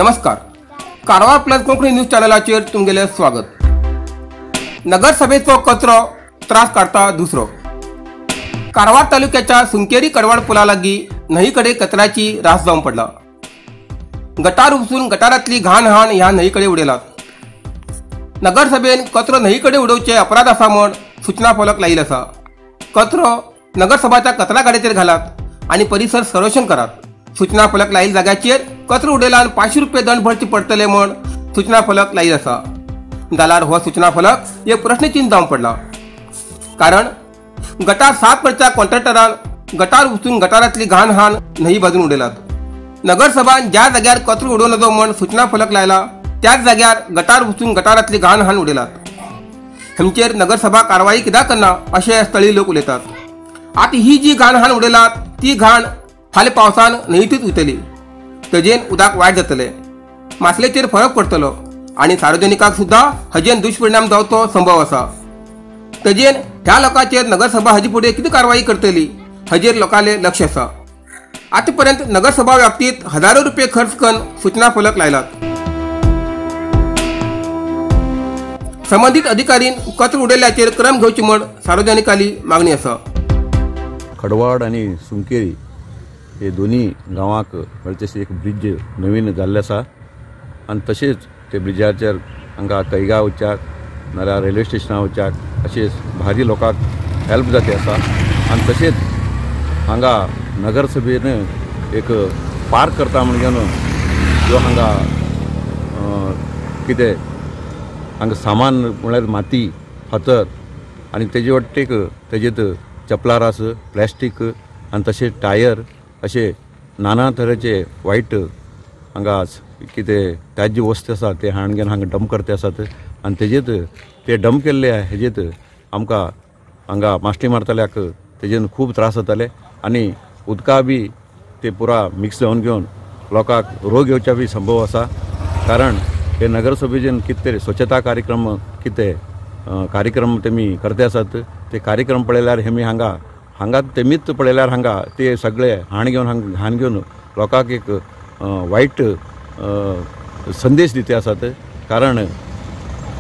नमस्कार. Karwar plus Konkani news चॅनलाचेर तुमगेले स्वागत. नगरसभेचो कचरो त्रास काढता दुसरो. कारवार तालुक्याच्या सुंकेरी कडवळ पुला लागीं न्हंयकडे कचऱ्याची रास जावन पडला. गटार उपसून गटारातली घाण ह्या न्हंयकडे उडयलात. नगरसभेन कचरो न्हंयकडे उडोवचे अपराध आसा म्हण सूचना फलक लायिल्लो आसा. कचरो नगरसभाच्या कचरा गाडयेचेर घालात आणि परिसर सर्वेक्षण करात. सूचना फलक लायिल्ल्या जाग्याचेर कचरो उडयल्यान 500 रुपये दंड भरचे पडटले म्हण सूचना फलक लायिल्लो आसा. जाल्यार हो सूचना फलक एक प्रश्नचिन्ह जावन पडला. कारण गटार साफ करच्या कॉन्ट्रॅक्टरान गटार उपसून गटारातली घाण न्हंय बाजून उडयलात. नगरसभान ज्या जाग्यार कचरो उडोव नजो म्हण सूचना फलक लायला त्याच जाग्यार गटार उपसून गटारातली घाण उडयलात. हेंचेर नगरसभा कारवाई कित्याक करना अशें स्थळीय लोक उलयतात. आतां ही जी घाण उडयलात ती घाण फाल्यां पावसान न्हंयतूच वयतली. तेजेन उदक वायट जातलें, मासलेचेर फरक पडटलो आनी सार्वजनिकांक सुद्दां हाजेन दुश्परिणाम जावचो संभव आसा. तेजेन ह्या लोकांचेर नगरसभा हाजे फुडें कितें कारवाई करतली हाजेर लोकांचें लक्ष आसा. आतां पर्यंत नगरसभा व्याप्तीत हजारो रुपये खर्च करून सूचना फलक लायलात. संबंधित अधिकारीन कचरो उडयल्ल्याचेर क्रम घेवची म्हण सार्वजनिकांची मागणी आसा. कडवाड आणि सुंकेरी हे दोन्ही गांवांक वरचेशी एक ब्रिज नवीन जाल्ले आसा आनी तशेंच ते ब्रिजाचेर हांगा कैगांव वचच्याक नाल्यार रेल्वे स्टेशनार वचच्याक अशें भारी लोकांक हेल्प जाता आसा. आनी तशेंच हांगा नगरसभेन एक पार्क करता म्हण घेवन जो हांगा कितें हांगा सामान म्हळ्यार माती फातर आनी तेजे वट्टेक तेजेत चपलां रास प्लास्टीक आनी तशेंच टायर अशे नाना तरेचे वायट हांगा कितें त्याज्य वस्त आसा ते हांगा डंप करते आसात. आनी तेजेत ते डंप केल्ले हेजेत आमकां हांगा माश्टी मारतल्याक तेजेन खूब त्रास जाताले आनी उदका बी ते पुरा मिक्स जावन घेवन लोकांक रोग येवच्या बी संभव आसा. कारण हे नगरसभेचेन कितें स्वच्छता कार्यक्रम कितें कार्यक्रम तेमी करते आसात ते कार्यक्रम पळयल्यार हेमी हांगा तेमीच पळयल्यार हांगा ते सगळे घाण घेवन लोकांक एक वायट संदेश दिते आसात. कारण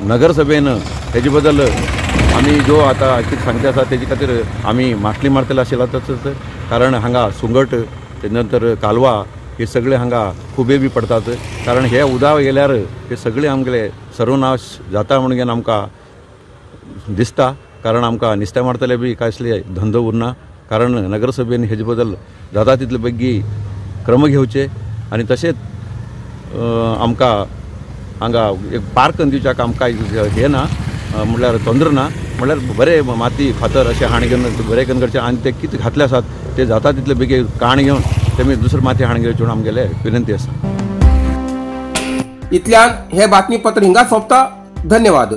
नगरसभेन हेजे बद्दल आमी जो आतां कितें सांगता आसा तेजे खातीर आमी माटली मारतले आशिल्ले. कारण हांगा सुंगट ते नंतर कालवा हे सगळे हांगा खुबे बी पडतात. कारण हे उदक गेल्यार हे सगळे आमगेले सर्वनाश जाता म्हणून घेवन आमकां दिसता. कारण आमकां नुस्तें मारतले बी कसले धंदो उरना. कारण नगरसभेन हेजे बद्दल जाता तितले बेगी क्रम घेवचे आनी तशेंच आमकां हांगा एक पार्क दिवच्याक आमकां हे ना म्हळ्यार तोंदर ना. म्हळ्यार बरें माती फातर अशें हाण घेवन बरें करून करचें आनी ते कितें घातले आसात ते जाता तितले बेगी काण घेवन तेमी दुसरे माती हाण घेवचे म्हूण आमगेले विनंती आसा. इतल्यान हे बातमीपत्र हिंगा सोंपता. धन्यवाद.